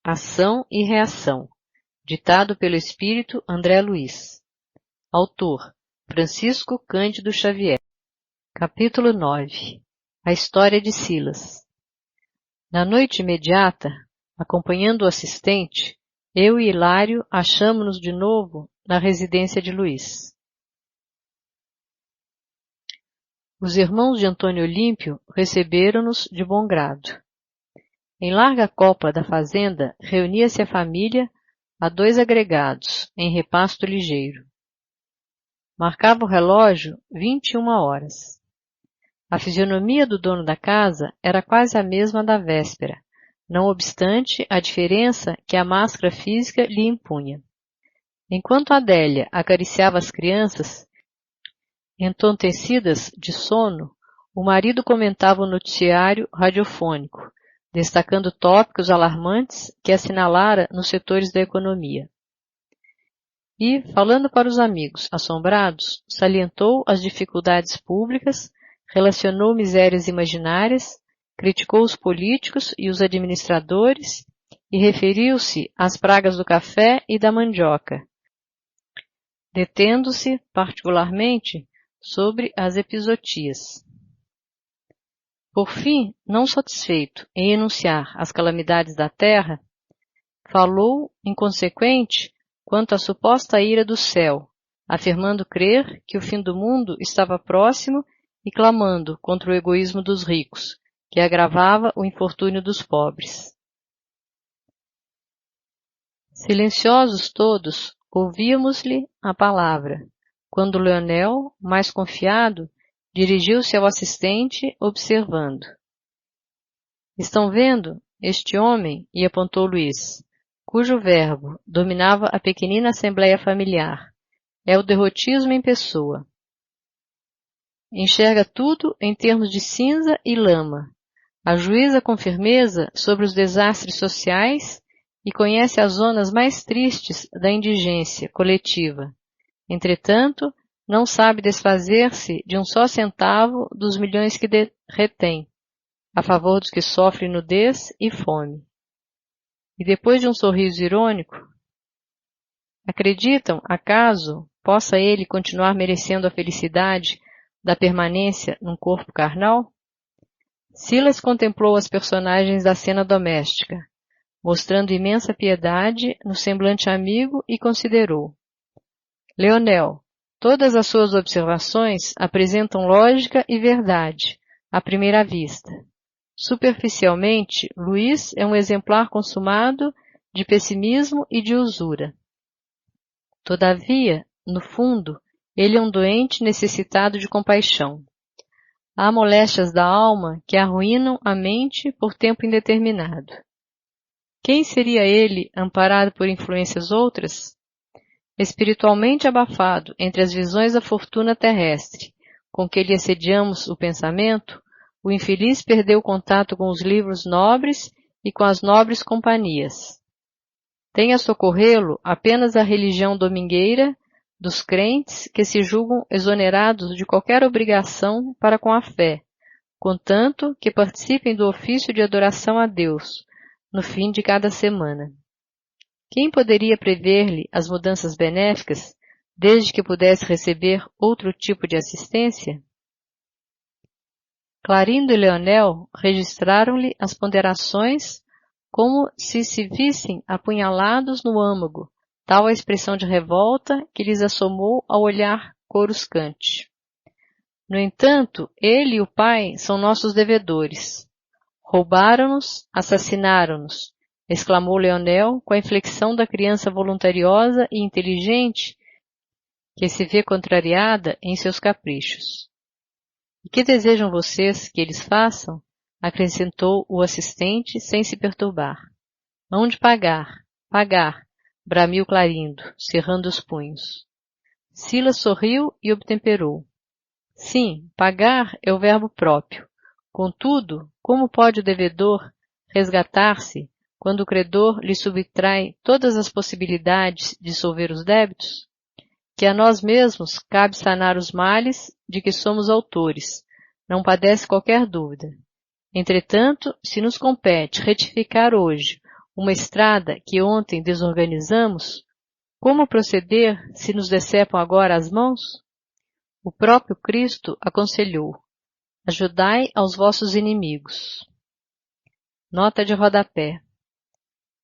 Ação e Reação, ditado pelo espírito André Luiz. Autor: Francisco Cândido Xavier. Capítulo 9. A história de Silas. Na noite imediata, acompanhando o assistente, eu e Hilário achamo-nos de novo na residência de Luiz. Os irmãos de Antônio Olímpio receberam-nos de bom grado. Em larga copa da fazenda reunia-se a família a 2 agregados, em repasto ligeiro. Marcava o relógio 21 horas. A fisionomia do dono da casa era quase a mesma da véspera, não obstante a diferença que a máscara física lhe impunha. Enquanto Adélia acariciava as crianças, entontecidas de sono, o marido comentava o noticiário radiofônico, destacando tópicos alarmantes que assinalara nos setores da economia. E, falando para os amigos assombrados, salientou as dificuldades públicas, relacionou misérias imaginárias, criticou os políticos e os administradores e referiu-se às pragas do café e da mandioca, detendo-se, particularmente, sobre as epizootias. Por fim, não satisfeito em enunciar as calamidades da terra, falou, inconsequente, quanto à suposta ira do céu, afirmando crer que o fim do mundo estava próximo e clamando contra o egoísmo dos ricos, que agravava o infortúnio dos pobres. Silenciosos todos, ouvíamos-lhe a palavra, quando Leonel, mais confiado, dirigiu-se ao assistente, observando. Estão vendo este homem, e apontou Luiz, cujo verbo dominava a pequenina assembleia familiar. É o derrotismo em pessoa. Enxerga tudo em termos de cinza e lama, ajuiza com firmeza sobre os desastres sociais e conhece as zonas mais tristes da indigência coletiva. Entretanto, não sabe desfazer-se de um só centavo dos milhões que retém, a favor dos que sofrem nudez e fome. E depois de um sorriso irônico, acreditam, acaso, possa ele continuar merecendo a felicidade da permanência num corpo carnal? Silas contemplou as personagens da cena doméstica, mostrando imensa piedade no semblante amigo e considerou. Leonel, todas as suas observações apresentam lógica e verdade, à primeira vista. Superficialmente, Luiz é um exemplar consumado de pessimismo e de usura. Todavia, no fundo, ele é um doente necessitado de compaixão. Há moléstias da alma que arruinam a mente por tempo indeterminado. Quem seria ele amparado por influências outras? Espiritualmente abafado entre as visões da fortuna terrestre, com que lhe assediamos o pensamento, o infeliz perdeu o contato com os livros nobres e com as nobres companhias. Tem a socorrê-lo apenas a religião domingueira dos crentes que se julgam exonerados de qualquer obrigação para com a fé, contanto que participem do ofício de adoração a Deus, no fim de cada semana. Quem poderia prever-lhe as mudanças benéficas, desde que pudesse receber outro tipo de assistência? Clarindo e Leonel registraram-lhe as ponderações como se vissem apunhalados no âmago, tal a expressão de revolta que lhes assomou ao olhar coruscante. No entanto, ele e o pai são nossos devedores. Roubaram-nos, assassinaram-nos, exclamou Leonel com a inflexão da criança voluntariosa e inteligente que se vê contrariada em seus caprichos. E que desejam vocês que eles façam? Acrescentou o assistente sem se perturbar. Hão de pagar, pagar, bramiu Clarindo, cerrando os punhos. Silas sorriu e obtemperou. Sim, pagar é o verbo próprio. Contudo, como pode o devedor resgatar-se quando o credor lhe subtrai todas as possibilidades de solver os débitos? Que a nós mesmos cabe sanar os males de que somos autores, não padece qualquer dúvida. Entretanto, se nos compete retificar hoje uma estrada que ontem desorganizamos, como proceder se nos decepam agora as mãos? O próprio Cristo aconselhou: ajudai aos vossos inimigos. Nota de rodapé.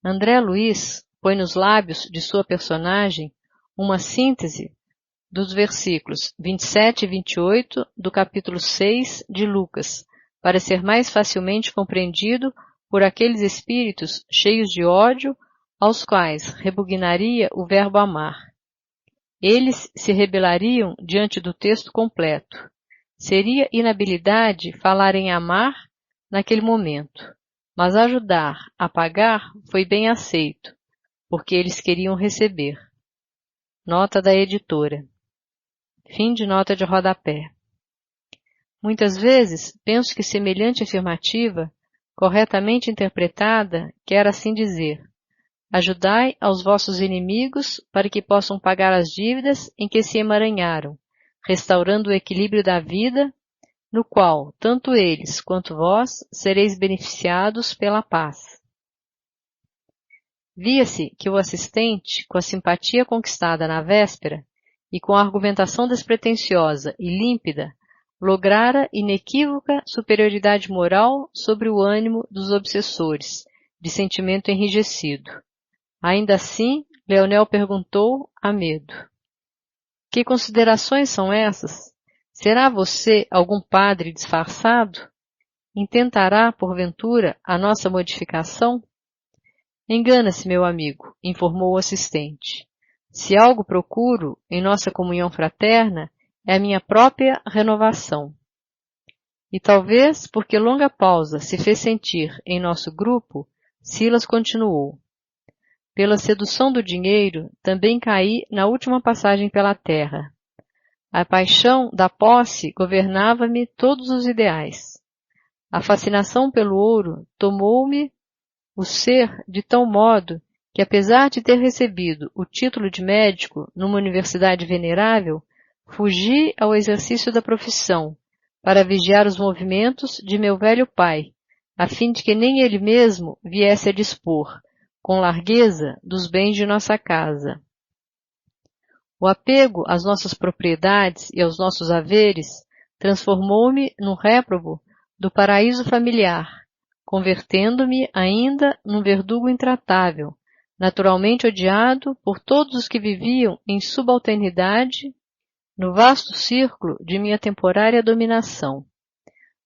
André Luiz põe nos lábios de sua personagem uma síntese dos versículos 27 e 28 do capítulo 6 de Lucas, para ser mais facilmente compreendido por aqueles espíritos cheios de ódio aos quais repugnaria o verbo amar. Eles se rebelariam diante do texto completo. Seria inabilidade falar em amar naquele momento, mas ajudar a pagar foi bem aceito, porque eles queriam receber. Nota da editora. Fim de nota de rodapé. Muitas vezes penso que semelhante afirmativa, corretamente interpretada, quer assim dizer: ajudai aos vossos inimigos para que possam pagar as dívidas em que se emaranharam, restaurando o equilíbrio da vida, no qual tanto eles quanto vós sereis beneficiados pela paz. Via-se que o assistente, com a simpatia conquistada na véspera e com a argumentação despretensiosa e límpida, lograra inequívoca superioridade moral sobre o ânimo dos obsessores, de sentimento enrijecido. Ainda assim, Leonel perguntou, a medo: que considerações são essas? Será você algum padre disfarçado? Intentará, porventura, a nossa modificação? Engana-se, meu amigo, informou o assistente. Se algo procuro em nossa comunhão fraterna, é a minha própria renovação. E talvez porque longa pausa se fez sentir em nosso grupo, Silas continuou: pela sedução do dinheiro, também caí na última passagem pela terra. A paixão da posse governava-me todos os ideais. A fascinação pelo ouro tomou-me o ser de tal modo que, apesar de ter recebido o título de médico numa universidade venerável, fugi ao exercício da profissão para vigiar os movimentos de meu velho pai, a fim de que nem ele mesmo viesse a dispor, com largueza, dos bens de nossa casa. O apego às nossas propriedades e aos nossos haveres transformou-me num réprobo do paraíso familiar, convertendo-me ainda num verdugo intratável, naturalmente odiado por todos os que viviam em subalternidade no vasto círculo de minha temporária dominação.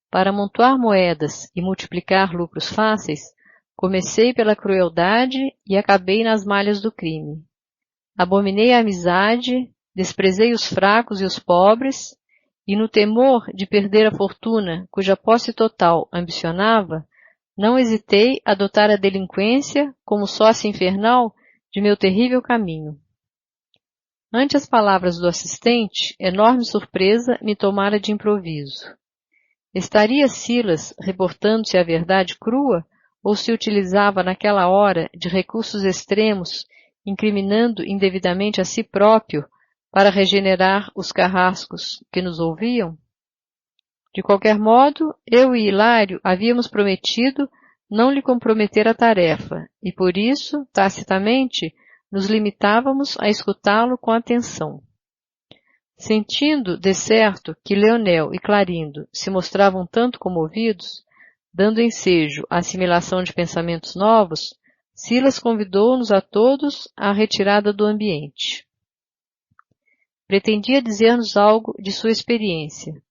Para amontoar moedas e multiplicar lucros fáceis, comecei pela crueldade e acabei nas malhas do crime. Abominei a amizade, desprezei os fracos e os pobres, e no temor de perder a fortuna cuja posse total ambicionava, não hesitei a adotar a delinquência como sócia infernal de meu terrível caminho. Ante as palavras do assistente, enorme surpresa me tomara de improviso. Estaria Silas reportando-se à verdade crua, ou se utilizava naquela hora de recursos extremos, incriminando indevidamente a si próprio para regenerar os carrascos que nos ouviam? De qualquer modo, eu e Hilário havíamos prometido não lhe comprometer a tarefa, e por isso, tacitamente, nos limitávamos a escutá-lo com atenção. Sentindo, de certo, que Leonel e Clarindo se mostravam tanto comovidos, dando ensejo à assimilação de pensamentos novos, Silas convidou-nos a todos à retirada do ambiente. Pretendia dizer-nos algo de sua experiência,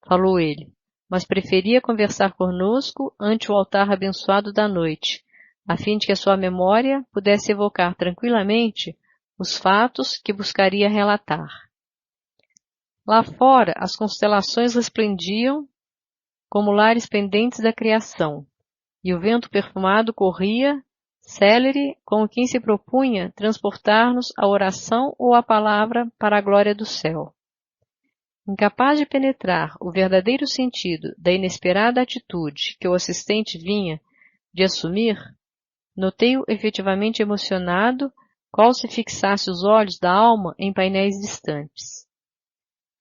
falou ele, mas preferia conversar conosco ante o altar abençoado da noite, a fim de que a sua memória pudesse evocar tranquilamente os fatos que buscaria relatar. Lá fora, as constelações resplendiam como lares pendentes da criação, e o vento perfumado corria, célere, como quem se propunha transportar-nos a oração ou a palavra para a glória do céu. Incapaz de penetrar o verdadeiro sentido da inesperada atitude que o assistente vinha de assumir, notei-o efetivamente emocionado, qual se fixasse os olhos da alma em painéis distantes.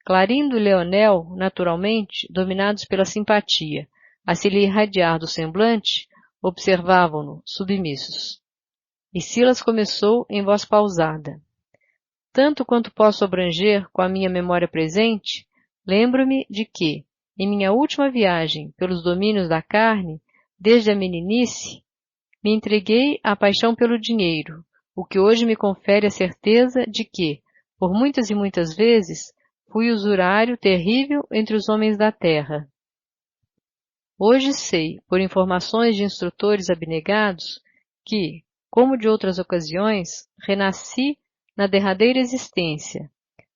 Clarindo e Leonel, naturalmente, dominados pela simpatia, a se lhe irradiar do semblante, observavam-no, submissos. E Silas começou em voz pausada. Tanto quanto posso abranger com a minha memória presente, lembro-me de que, em minha última viagem pelos domínios da carne, desde a meninice, me entreguei à paixão pelo dinheiro, o que hoje me confere a certeza de que, por muitas e muitas vezes, fui usurário terrível entre os homens da terra. Hoje sei, por informações de instrutores abnegados, que, como de outras ocasiões, renasci na derradeira existência,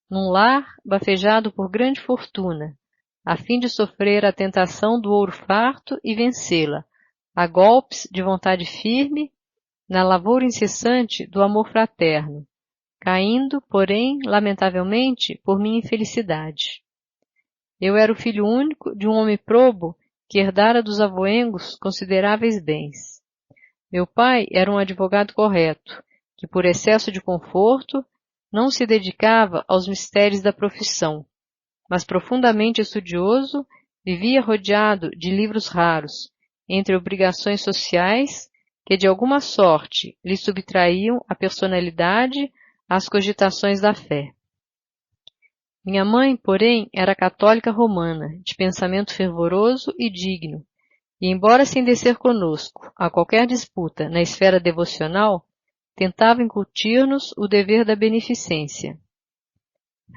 num lar bafejado por grande fortuna, a fim de sofrer a tentação do ouro farto e vencê-la, a golpes de vontade firme, na lavoura incessante do amor fraterno, caindo, porém, lamentavelmente, por minha infelicidade. Eu era o filho único de um homem probo que herdara dos avoengos consideráveis bens. Meu pai era um advogado correto, que por excesso de conforto não se dedicava aos mistérios da profissão, mas profundamente estudioso, vivia rodeado de livros raros, entre obrigações sociais que de alguma sorte lhe subtraíam a personalidade às cogitações da fé. Minha mãe, porém, era católica romana, de pensamento fervoroso e digno, e embora sem descer conosco a qualquer disputa na esfera devocional, tentava incutir-nos o dever da beneficência.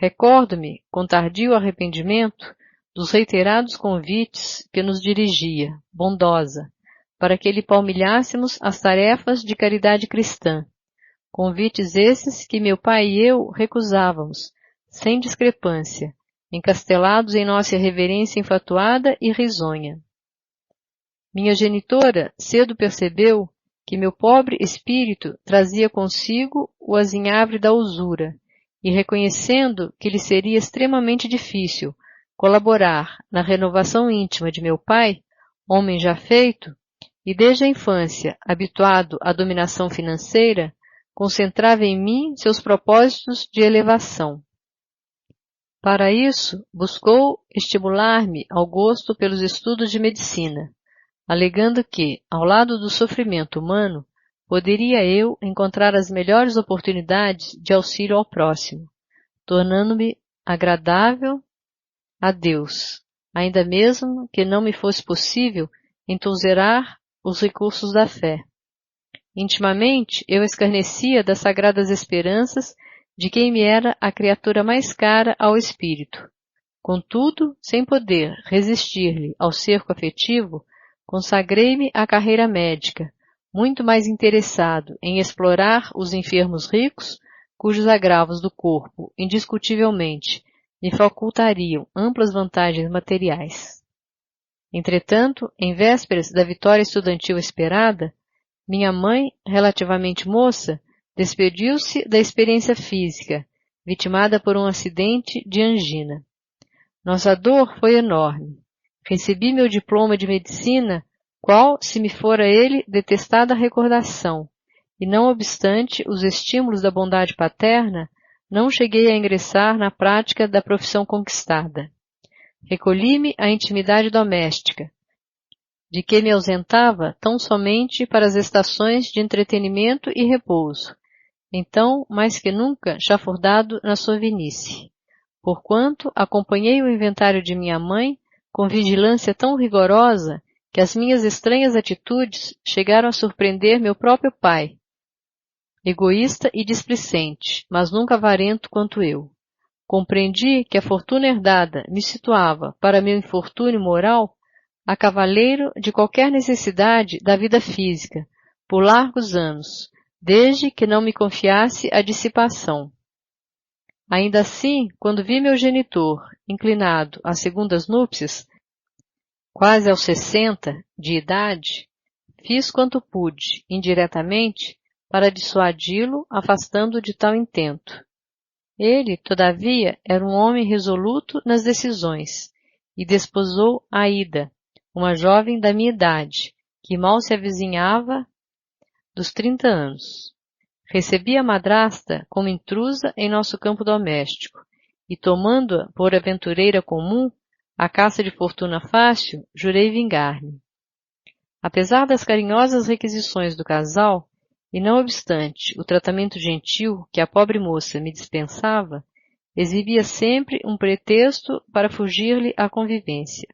Recordo-me, com tardio arrependimento, dos reiterados convites que nos dirigia, bondosa, para que lhe palmilhássemos as tarefas de caridade cristã. Convites esses que meu pai e eu recusávamos, sem discrepância, encastelados em nossa reverência enfatuada e risonha. Minha genitora cedo percebeu que meu pobre espírito trazia consigo o azinhavre da usura, e reconhecendo que lhe seria extremamente difícil colaborar na renovação íntima de meu pai, homem já feito, e desde a infância habituado à dominação financeira, concentrava em mim seus propósitos de elevação. Para isso, buscou estimular-me ao gosto pelos estudos de medicina, alegando que, ao lado do sofrimento humano, poderia eu encontrar as melhores oportunidades de auxílio ao próximo, tornando-me agradável a Deus, ainda mesmo que não me fosse possível entulzerar os recursos da fé. Intimamente, eu escarnecia das sagradas esperanças de quem me era a criatura mais cara ao espírito. Contudo, sem poder resistir-lhe ao cerco afetivo, consagrei-me à carreira médica, muito mais interessado em explorar os enfermos ricos, cujos agravos do corpo, indiscutivelmente, me facultariam amplas vantagens materiais. Entretanto, em vésperas da vitória estudantil esperada, minha mãe, relativamente moça, despediu-se da experiência física, vitimada por um acidente de angina. Nossa dor foi enorme. Recebi meu diploma de medicina, qual se me fora ele detestada recordação, e não obstante os estímulos da bondade paterna, não cheguei a ingressar na prática da profissão conquistada. Recolhi-me à intimidade doméstica, de que me ausentava tão somente para as estações de entretenimento e repouso, então, mais que nunca, chafurdado na sovinice, porquanto acompanhei o inventário de minha mãe com vigilância tão rigorosa que as minhas estranhas atitudes chegaram a surpreender meu próprio pai, egoísta e displicente, mas nunca avarento quanto eu. Compreendi que a fortuna herdada me situava, para meu infortúnio moral, a cavaleiro de qualquer necessidade da vida física, por largos anos, desde que não me confiasse a dissipação. Ainda assim, quando vi meu genitor inclinado às segundas núpcias, quase aos 60 de idade, fiz quanto pude, indiretamente, para dissuadi-lo, afastando-o de tal intento. Ele, todavia, era um homem resoluto nas decisões, e desposou Aida, uma jovem da minha idade, que mal se avizinhava dos 30 anos. Recebi a madrasta como intrusa em nosso campo doméstico, e tomando-a por aventureira comum, à caça de fortuna fácil, jurei vingar-me. Apesar das carinhosas requisições do casal, e não obstante o tratamento gentil que a pobre moça me dispensava, exibia sempre um pretexto para fugir-lhe à convivência.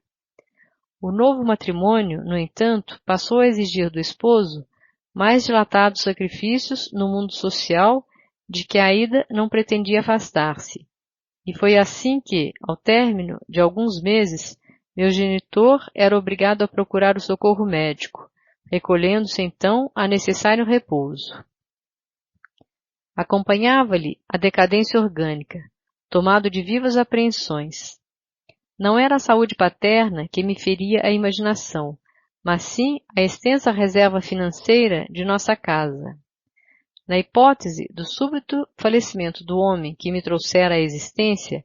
O novo matrimônio, no entanto, passou a exigir do esposo mais dilatados sacrifícios no mundo social de que Aida não pretendia afastar-se, e foi assim que, ao término de alguns meses, meu genitor era obrigado a procurar o socorro médico, recolhendo-se então a necessário repouso. Acompanhava-lhe a decadência orgânica, tomado de vivas apreensões. Não era a saúde paterna que me feria a imaginação, mas sim a extensa reserva financeira de nossa casa. Na hipótese do súbito falecimento do homem que me trouxera à existência,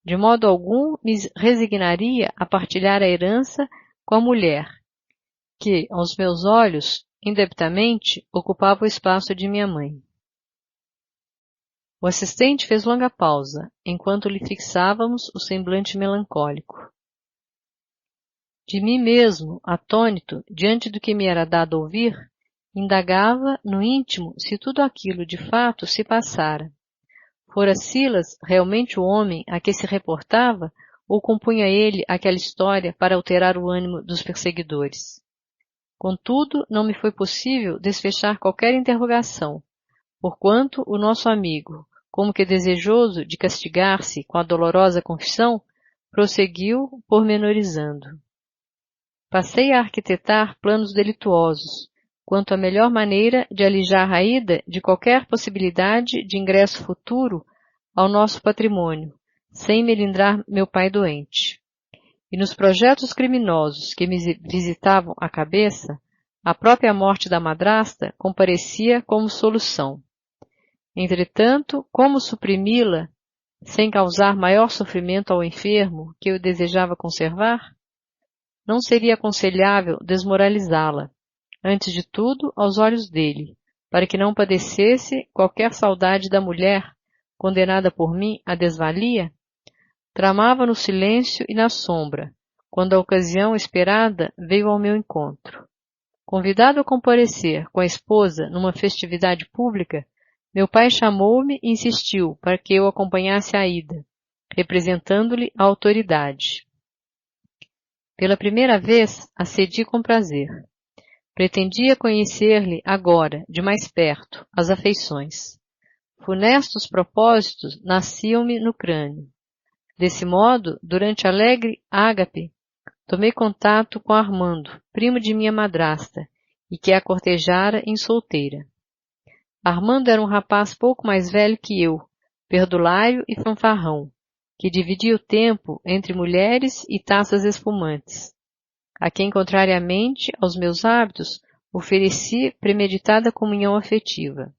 de modo algum me resignaria a partilhar a herança com a mulher, que, aos meus olhos, indebitamente, ocupava o espaço de minha mãe. O assistente fez longa pausa, enquanto lhe fixávamos o semblante melancólico. De mim mesmo, atônito, diante do que me era dado ouvir, indagava no íntimo se tudo aquilo de fato se passara. Fora Silas realmente o homem a que se reportava, ou compunha ele aquela história para alterar o ânimo dos perseguidores? Contudo, não me foi possível desfechar qualquer interrogação, porquanto o nosso amigo, como que desejoso de castigar-se com a dolorosa confissão, prosseguiu pormenorizando. Passei a arquitetar planos delituosos, quanto à melhor maneira de alijar Aida de qualquer possibilidade de ingresso futuro ao nosso patrimônio, sem melindrar meu pai doente. E nos projetos criminosos que me visitavam a cabeça, a própria morte da madrasta comparecia como solução. Entretanto, como suprimi-la sem causar maior sofrimento ao enfermo que eu desejava conservar? Não seria aconselhável desmoralizá-la, antes de tudo aos olhos dele, para que não padecesse qualquer saudade da mulher, condenada por mim à desvalia? Tramava no silêncio e na sombra, quando a ocasião esperada veio ao meu encontro. Convidado a comparecer com a esposa numa festividade pública, meu pai chamou-me e insistiu para que eu acompanhasse Aida, representando-lhe a autoridade. Pela primeira vez, acedi com prazer. Pretendia conhecer-lhe agora, de mais perto, as afeições. Funestos propósitos nasciam-me no crânio. Desse modo, durante alegre ágape, tomei contato com Armando, primo de minha madrasta, e que a cortejara em solteira. Armando era um rapaz pouco mais velho que eu, perdulário e fanfarrão, que dividia o tempo entre mulheres e taças espumantes, a quem, contrariamente aos meus hábitos, ofereci premeditada comunhão afetiva.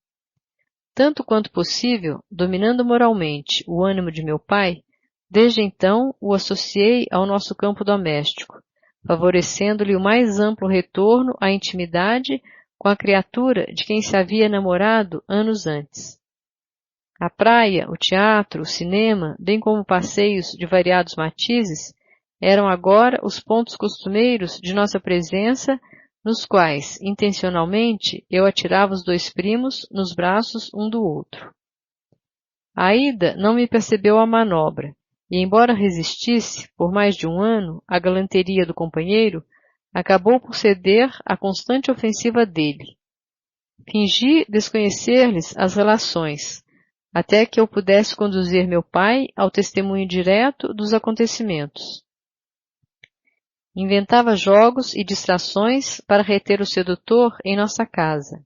Tanto quanto possível, dominando moralmente o ânimo de meu pai, desde então o associei ao nosso campo doméstico, favorecendo-lhe o mais amplo retorno à intimidade com a criatura de quem se havia namorado anos antes. A praia, o teatro, o cinema, bem como passeios de variados matizes, eram agora os pontos costumeiros de nossa presença, nos quais, intencionalmente, eu atirava os dois primos nos braços um do outro. Aida não me percebeu a manobra, e embora resistisse, por mais de um ano, à galanteria do companheiro, acabou por ceder à constante ofensiva dele. Fingi desconhecer-lhes as relações, até que eu pudesse conduzir meu pai ao testemunho direto dos acontecimentos. Inventava jogos e distrações para reter o sedutor em nossa casa.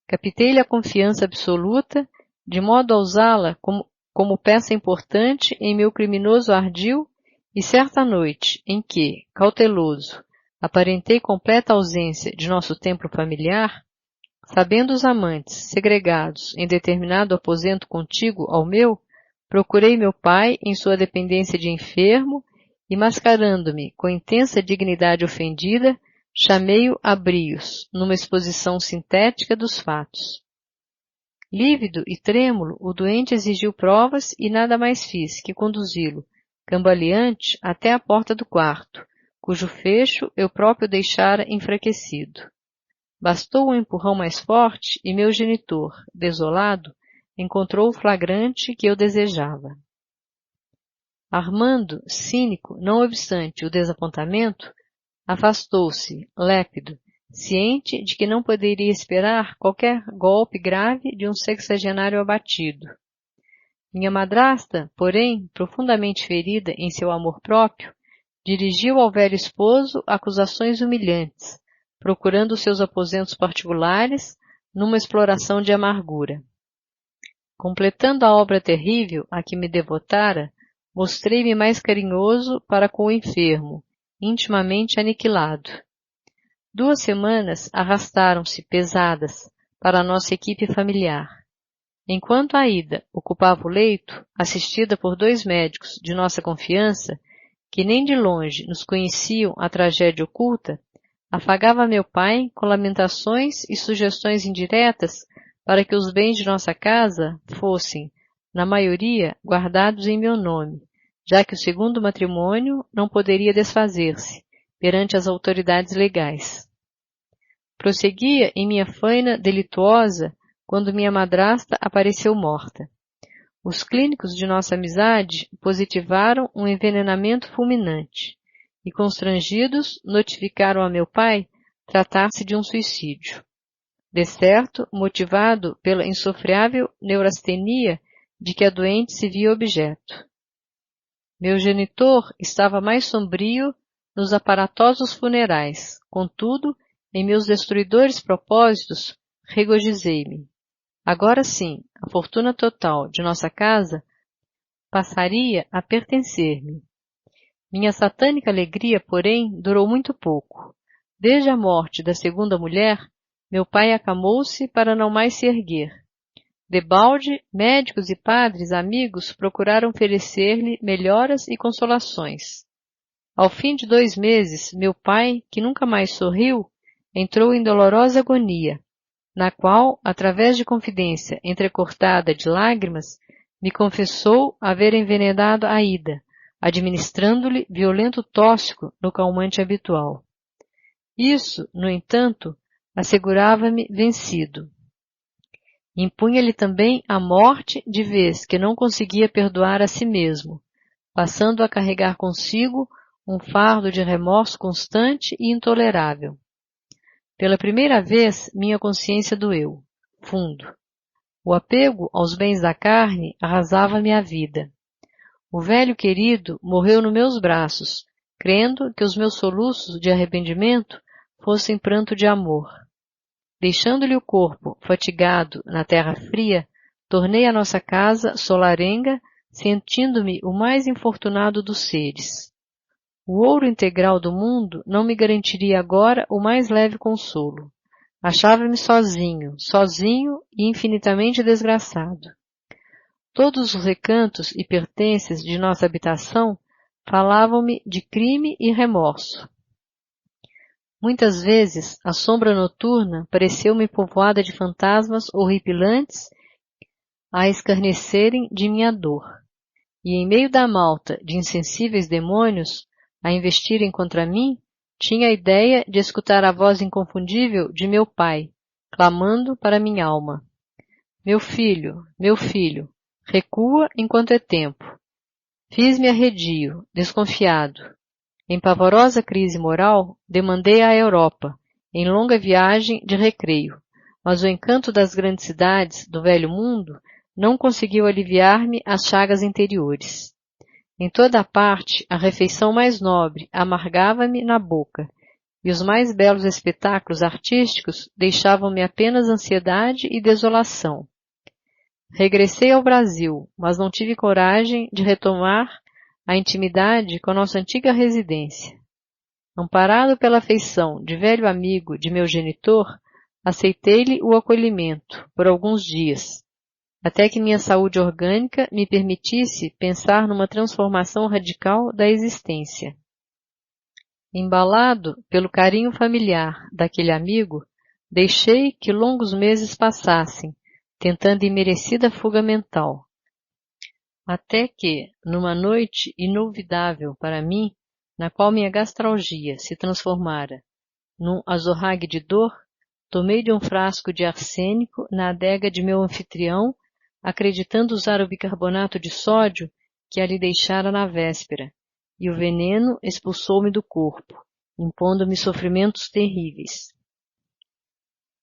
Captei-lhe a confiança absoluta, de modo a usá-la como peça importante em meu criminoso ardil, e certa noite, em que, cauteloso, aparentei completa ausência de nosso templo familiar, sabendo os amantes, segregados em determinado aposento contíguo ao meu, procurei meu pai em sua dependência de enfermo e, mascarando-me com intensa dignidade ofendida, chamei-o a brios, numa exposição sintética dos fatos. Lívido e trêmulo, o doente exigiu provas e nada mais fiz que conduzi-lo, cambaleante, até a porta do quarto, cujo fecho eu próprio deixara enfraquecido. Bastou um empurrão mais forte e meu genitor, desolado, encontrou o flagrante que eu desejava. Armando, cínico, não obstante o desapontamento, afastou-se, lépido, ciente de que não poderia esperar qualquer golpe grave de um sexagenário abatido. Minha madrasta, porém, profundamente ferida em seu amor próprio, dirigiu ao velho esposo acusações humilhantes, procurando seus aposentos particulares numa exploração de amargura. Completando a obra terrível a que me devotara, mostrei-me mais carinhoso para com o enfermo, intimamente aniquilado. 2 semanas arrastaram-se pesadas para a nossa equipe familiar. Enquanto Aida ocupava o leito, assistida por 2 médicos de nossa confiança, que nem de longe nos conheciam a tragédia oculta, afagava meu pai com lamentações e sugestões indiretas para que os bens de nossa casa fossem, na maioria, guardados em meu nome, já que o segundo matrimônio não poderia desfazer-se perante as autoridades legais. Prosseguia em minha faina delituosa quando minha madrasta apareceu morta. Os clínicos de nossa amizade positivaram um envenenamento fulminante e, constrangidos, notificaram a meu pai tratar-se de um suicídio. De certo, motivado pela insofreável neurastenia de que a doente se via objeto. Meu genitor estava mais sombrio nos aparatosos funerais, contudo, em meus destruidores propósitos, regozijei-me. Agora sim, a fortuna total de nossa casa passaria a pertencer-me. Minha satânica alegria, porém, durou muito pouco. Desde a morte da segunda mulher, meu pai acamou-se para não mais se erguer. Debalde, médicos e padres amigos procuraram oferecer-lhe melhoras e consolações. Ao fim de 2 meses, meu pai, que nunca mais sorriu, entrou em dolorosa agonia, na qual, através de confidência entrecortada de lágrimas, me confessou haver envenenado Aida, administrando-lhe violento tóxico no calmante habitual. Isso, no entanto, assegurava-me vencido. Impunha-lhe também a morte de vez que não conseguia perdoar a si mesmo, passando a carregar consigo um fardo de remorso constante e intolerável. Pela primeira vez, minha consciência doeu, fundo. O apego aos bens da carne arrasava-me a vida. O velho querido morreu nos meus braços, crendo que os meus soluços de arrependimento fossem pranto de amor. Deixando-lhe o corpo fatigado na terra fria, tornei à nossa casa solarenga, sentindo-me o mais infortunado dos seres. O ouro integral do mundo não me garantiria agora o mais leve consolo. Achava-me sozinho e infinitamente desgraçado. Todos os recantos e pertences de nossa habitação falavam-me de crime e remorso. Muitas vezes a sombra noturna pareceu-me povoada de fantasmas horripilantes a escarnecerem de minha dor, e em meio da malta de insensíveis demônios a investirem contra mim, tinha a ideia de escutar a voz inconfundível de meu pai, clamando para minha alma. Meu filho, recua enquanto é tempo. Fiz-me arredio, desconfiado. Em pavorosa crise moral, demandei à Europa, em longa viagem de recreio, mas o encanto das grandes cidades do velho mundo não conseguiu aliviar-me as chagas interiores. Em toda a parte, a refeição mais nobre amargava-me na boca, e os mais belos espetáculos artísticos deixavam-me apenas ansiedade e desolação. Regressei ao Brasil, mas não tive coragem de retomar a intimidade com a nossa antiga residência. Amparado pela afeição de velho amigo de meu genitor, aceitei-lhe o acolhimento por alguns dias, até que minha saúde orgânica me permitisse pensar numa transformação radical da existência. Embalado pelo carinho familiar daquele amigo, deixei que longos meses passassem, tentando imerecida fuga mental. Até que, numa noite inolvidável para mim, na qual minha gastralgia se transformara num azorrague de dor, tomei-lhe um frasco de arsênico na adega de meu anfitrião, acreditando usar o bicarbonato de sódio que ali deixara na véspera, e o veneno expulsou-me do corpo, impondo-me sofrimentos terríveis.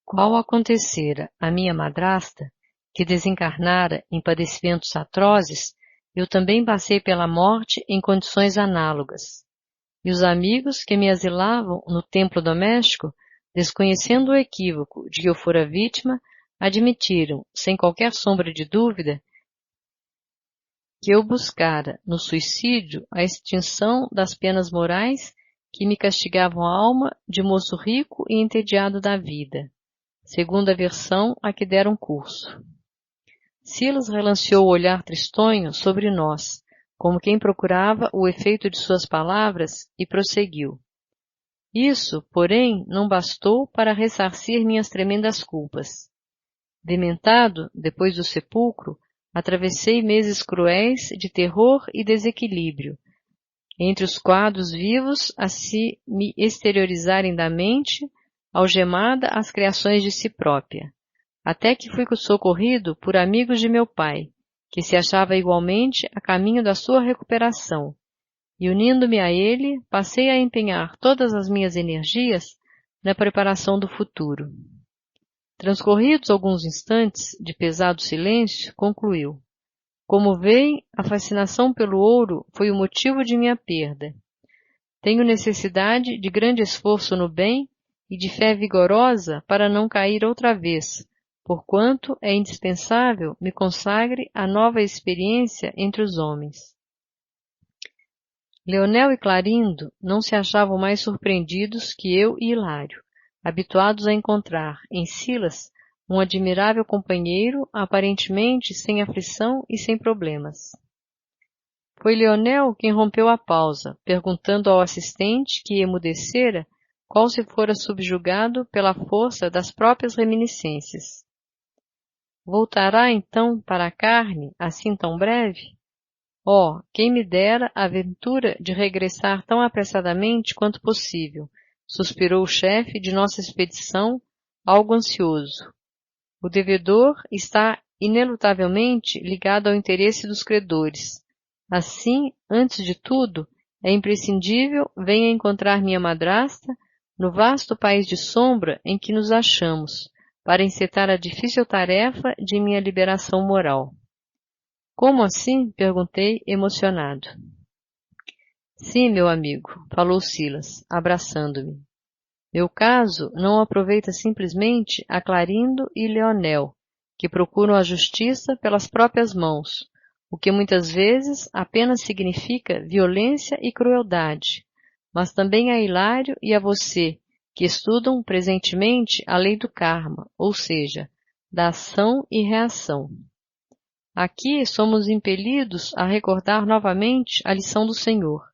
Qual acontecera à minha madrasta, que desencarnara em padecimentos atrozes, eu também passei pela morte em condições análogas. E os amigos que me asilavam no templo doméstico, desconhecendo o equívoco de que eu fora vítima, admitiram, sem qualquer sombra de dúvida, que eu buscara no suicídio a extinção das penas morais que me castigavam a alma de moço rico e entediado da vida, segundo a versão a que deram curso. Silas relanceou o olhar tristonho sobre nós, como quem procurava o efeito de suas palavras, e prosseguiu. Isso, porém, não bastou para ressarcir minhas tremendas culpas. Dementado, depois do sepulcro, atravessei meses cruéis de terror e desequilíbrio, entre os quadros vivos a se me exteriorizarem da mente, algemada às criações de si própria, até que fui socorrido por amigos de meu pai, que se achava igualmente a caminho da sua recuperação, e unindo-me a ele, passei a empenhar todas as minhas energias na preparação do futuro. Transcorridos alguns instantes de pesado silêncio, concluiu. Como veem, a fascinação pelo ouro foi o motivo de minha perda. Tenho necessidade de grande esforço no bem e de fé vigorosa para não cair outra vez, porquanto é indispensável me consagre a nova experiência entre os homens. Leonel e Clarindo não se achavam mais surpreendidos que eu e Hilário, habituados a encontrar em Silas um admirável companheiro, aparentemente sem aflição e sem problemas. Foi Leonel quem rompeu a pausa, perguntando ao assistente, que emudecera, qual se fora subjugado pela força das próprias reminiscências. Voltará então para a carne, assim tão breve? Oh, quem me dera a ventura de regressar tão apressadamente quanto possível, suspirou o chefe de nossa expedição, algo ansioso. O devedor está inelutavelmente ligado ao interesse dos credores. Assim, antes de tudo, é imprescindível venha encontrar minha madrasta no vasto país de sombra em que nos achamos, para encetar a difícil tarefa de minha liberação moral. Como assim? Perguntei, emocionado. Sim, meu amigo, falou Silas, abraçando-me. Meu caso não aproveita simplesmente a Clarindo e Leonel, que procuram a justiça pelas próprias mãos, o que muitas vezes apenas significa violência e crueldade, mas também a Hilário e a você, que estudam presentemente a lei do karma, ou seja, da ação e reação. Aqui somos impelidos a recordar novamente a lição do Senhor.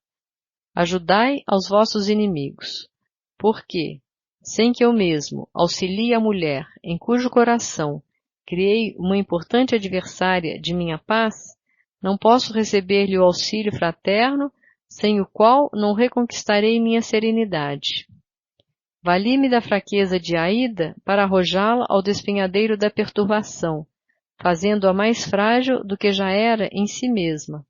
Ajudai aos vossos inimigos, porque, sem que eu mesmo auxilie a mulher em cujo coração criei uma importante adversária de minha paz, não posso receber-lhe o auxílio fraterno, sem o qual não reconquistarei minha serenidade. Vali-me da fraqueza de Aida para arrojá-la ao despenhadeiro da perturbação, fazendo-a mais frágil do que já era em si mesma.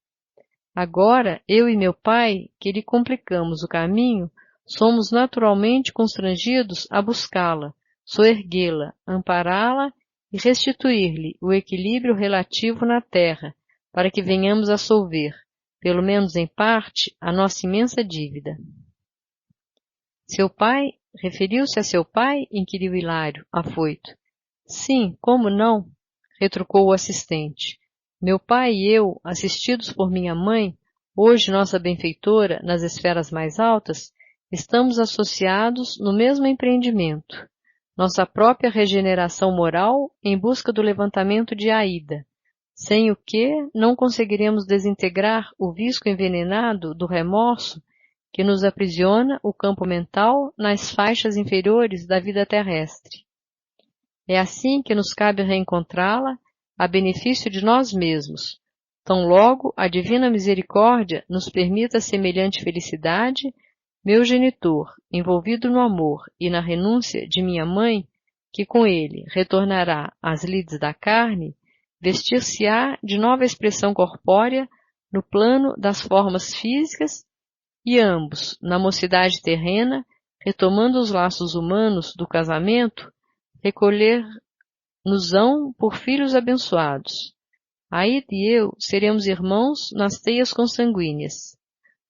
Agora, eu e meu pai, que lhe complicamos o caminho, somos naturalmente constrangidos a buscá-la, soerguê-la, ampará-la e restituir-lhe o equilíbrio relativo na terra, para que venhamos a solver, pelo menos em parte, a nossa imensa dívida. Seu pai? Referiu-se a seu pai? Inquiriu Hilário, afoito. Sim, como não? Retrucou o assistente. Meu pai e eu, assistidos por minha mãe, hoje nossa benfeitora nas esferas mais altas, estamos associados no mesmo empreendimento, nossa própria regeneração moral em busca do levantamento de Aida, sem o que não conseguiremos desintegrar o visco envenenado do remorso que nos aprisiona o campo mental nas faixas inferiores da vida terrestre. É assim que nos cabe reencontrá-la a benefício de nós mesmos, tão logo a divina misericórdia nos permita semelhante felicidade. Meu genitor, envolvido no amor e na renúncia de minha mãe, que com ele retornará às lides da carne, vestir-se-á de nova expressão corpórea no plano das formas físicas e ambos, na mocidade terrena, retomando os laços humanos do casamento, recolher-nos-ão por filhos abençoados. Aida e eu seremos irmãos nas teias consanguíneas.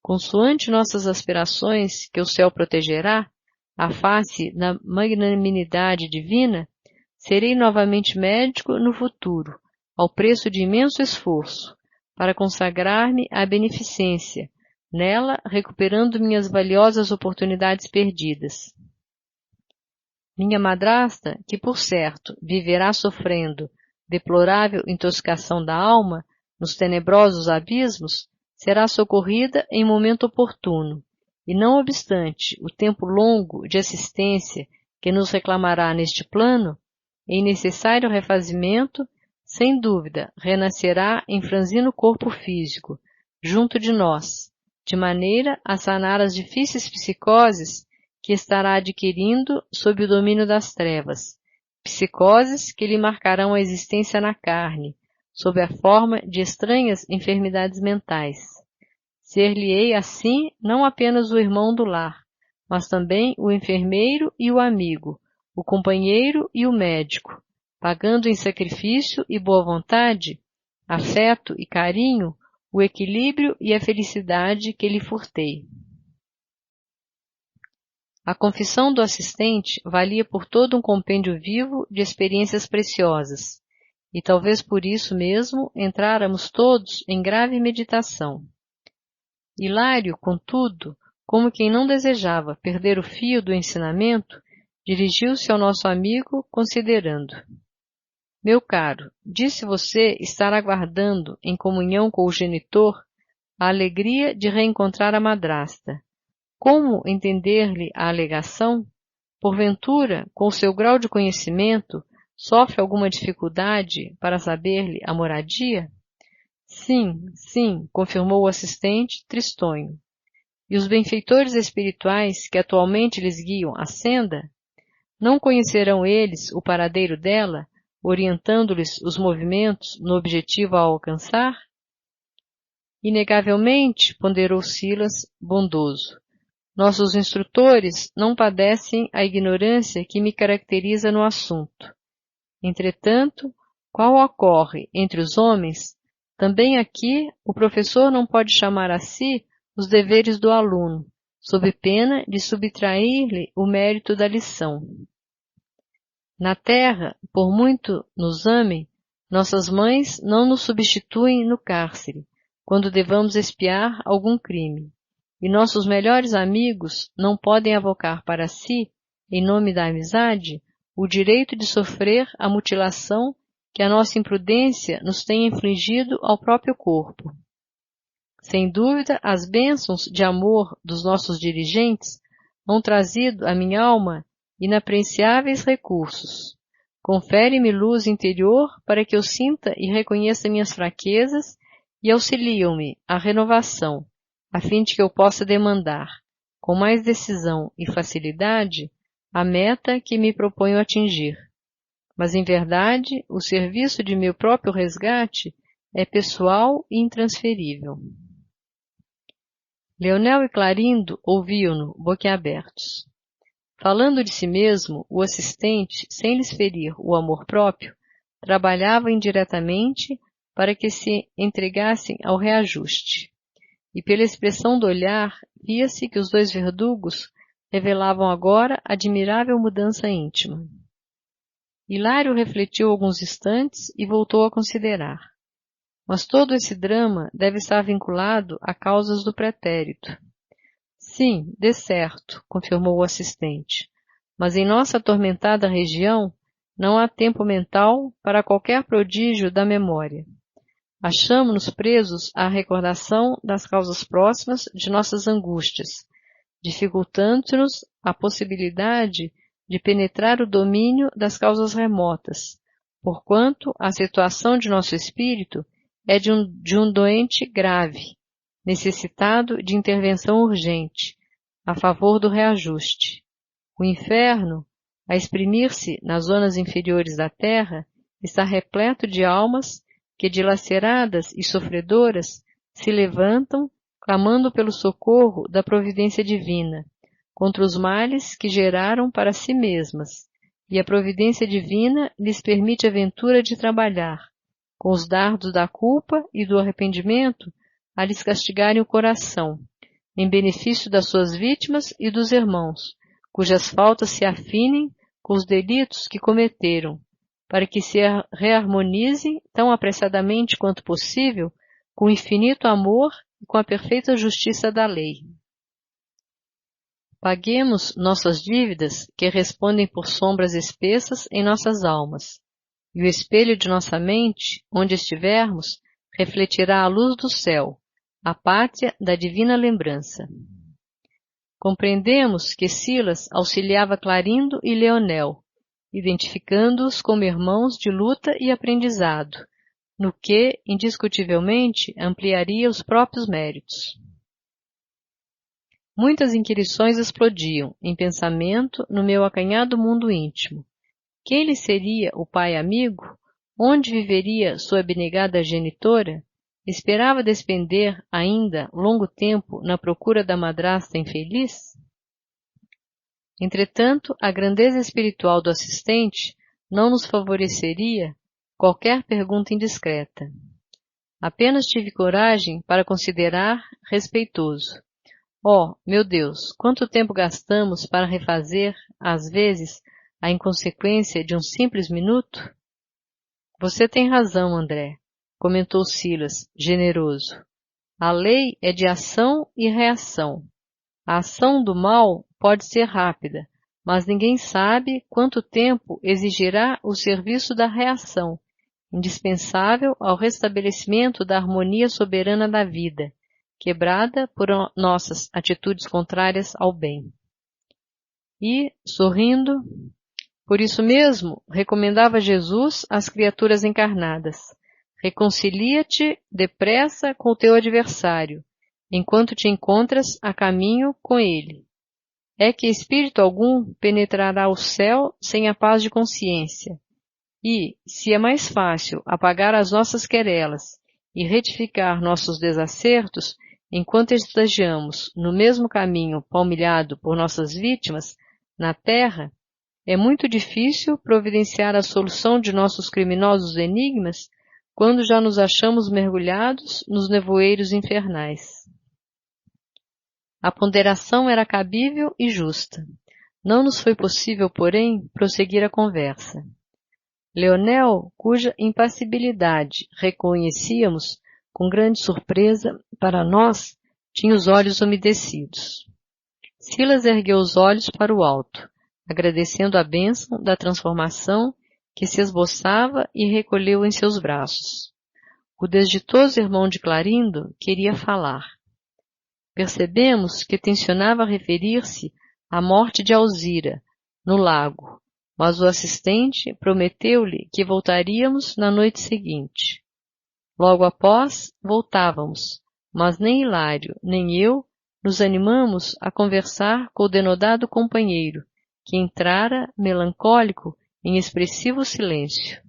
Consoante nossas aspirações que o céu protegerá, a face da magnanimidade divina, serei novamente médico no futuro, ao preço de imenso esforço, para consagrar-me à beneficência, nela recuperando minhas valiosas oportunidades perdidas. Minha madrasta, que por certo viverá sofrendo deplorável intoxicação da alma nos tenebrosos abismos, será socorrida em momento oportuno, e não obstante o tempo longo de assistência que nos reclamará neste plano, em necessário refazimento, sem dúvida renascerá em franzino corpo físico, junto de nós, de maneira a sanar as difíceis psicoses que estará adquirindo sob o domínio das trevas, psicoses que lhe marcarão a existência na carne, sob a forma de estranhas enfermidades mentais. Ser-lhe-ei assim não apenas o irmão do lar, mas também o enfermeiro e o amigo, o companheiro e o médico, pagando em sacrifício e boa vontade, afeto e carinho, o equilíbrio e a felicidade que lhe furtei. A confissão do assistente valia por todo um compêndio vivo de experiências preciosas, e talvez por isso mesmo entráramos todos em grave meditação. Hilário, contudo, como quem não desejava perder o fio do ensinamento, dirigiu-se ao nosso amigo, considerando. Meu caro, disse você estar aguardando, em comunhão com o genitor, a alegria de reencontrar a madrasta. Como entender-lhe a alegação? Porventura, com o seu grau de conhecimento, sofre alguma dificuldade para saber-lhe a moradia? Sim, confirmou o assistente, tristonho. E os benfeitores espirituais que atualmente lhes guiam a senda? Não conhecerão eles o paradeiro dela, orientando-lhes os movimentos no objetivo a alcançar? Inegavelmente, ponderou Silas, bondoso. Nossos instrutores não padecem a ignorância que me caracteriza no assunto. Entretanto, qual ocorre entre os homens, também aqui o professor não pode chamar a si os deveres do aluno, sob pena de subtrair-lhe o mérito da lição. Na terra, por muito nos amem, nossas mães não nos substituem no cárcere, quando devamos expiar algum crime, e nossos melhores amigos não podem avocar para si, em nome da amizade, o direito de sofrer a mutilação que a nossa imprudência nos tem infligido ao próprio corpo. Sem dúvida, as bênçãos de amor dos nossos dirigentes hão trazido à minha alma inapreciáveis recursos. Confere-me luz interior para que eu sinta e reconheça minhas fraquezas e auxiliam-me à renovação, a fim de que eu possa demandar, com mais decisão e facilidade, a meta que me proponho atingir. Mas, em verdade, o serviço de meu próprio resgate é pessoal e intransferível. Leonel e Clarindo ouviam-no, boquiabertos. Falando de si mesmo, o assistente, sem lhes ferir o amor próprio, trabalhava indiretamente para que se entregassem ao reajuste. E pela expressão do olhar, via-se que os dois verdugos revelavam agora admirável mudança íntima. Hilário refletiu alguns instantes e voltou a considerar. Mas todo esse drama deve estar vinculado a causas do pretérito. Sim, de certo, confirmou o assistente. Mas em nossa atormentada região não há tempo mental para qualquer prodígio da memória. Achamo-nos presos à recordação das causas próximas de nossas angústias, dificultando-nos a possibilidade de penetrar o domínio das causas remotas, porquanto a situação de nosso espírito é de um doente grave, necessitado de intervenção urgente, a favor do reajuste. O inferno, a exprimir-se nas zonas inferiores da terra, está repleto de almas que, dilaceradas e sofredoras, se levantam, clamando pelo socorro da providência divina, contra os males que geraram para si mesmas, e a providência divina lhes permite a ventura de trabalhar, com os dardos da culpa e do arrependimento, a lhes castigarem o coração, em benefício das suas vítimas e dos irmãos, cujas faltas se afinem com os delitos que cometeram, para que se reharmonizem tão apressadamente quanto possível com o infinito amor e com a perfeita justiça da lei. Paguemos nossas dívidas que respondem por sombras espessas em nossas almas, e o espelho de nossa mente, onde estivermos, refletirá a luz do céu, a pátria da divina lembrança. Compreendemos que Silas auxiliava Clarindo e Leonel, identificando-os como irmãos de luta e aprendizado, no que, indiscutivelmente, ampliaria os próprios méritos. Muitas inquirições explodiam, em pensamento, no meu acanhado mundo íntimo. Quem lhe seria o pai amigo? Onde viveria sua abnegada genitora? Esperava despender ainda longo tempo na procura da madrasta infeliz? Entretanto, a grandeza espiritual do assistente não nos favoreceria qualquer pergunta indiscreta. Apenas tive coragem para considerar respeitoso. Oh, meu Deus, quanto tempo gastamos para refazer, às vezes, a inconsequência de um simples minuto? Você tem razão, André, comentou Silas, generoso. A lei é de ação e reação. A ação do mal pode ser rápida, mas ninguém sabe quanto tempo exigirá o serviço da reação, indispensável ao restabelecimento da harmonia soberana da vida, quebrada por nossas atitudes contrárias ao bem. E, sorrindo, por isso mesmo, recomendava Jesus às criaturas encarnadas: reconcilia-te depressa com o teu adversário, enquanto te encontras a caminho com ele. É que espírito algum penetrará o céu sem a paz de consciência. E, se é mais fácil apagar as nossas querelas e retificar nossos desacertos, enquanto estagiamos no mesmo caminho palmilhado por nossas vítimas, na terra, é muito difícil providenciar a solução de nossos criminosos enigmas quando já nos achamos mergulhados nos nevoeiros infernais. A ponderação era cabível e justa. Não nos foi possível, porém, prosseguir a conversa. Leonel, cuja impassibilidade reconhecíamos com grande surpresa para nós, tinha os olhos umedecidos. Silas ergueu os olhos para o alto, agradecendo a bênção da transformação que se esboçava e recolheu em seus braços. O desditoso irmão de Clarindo queria falar. Percebemos que tencionava referir-se à morte de Alzira, no lago, mas o assistente prometeu-lhe que voltaríamos na noite seguinte. Logo após, voltávamos, mas nem Hilário, nem eu nos animamos a conversar com o denodado companheiro, que entrara, melancólico, em expressivo silêncio.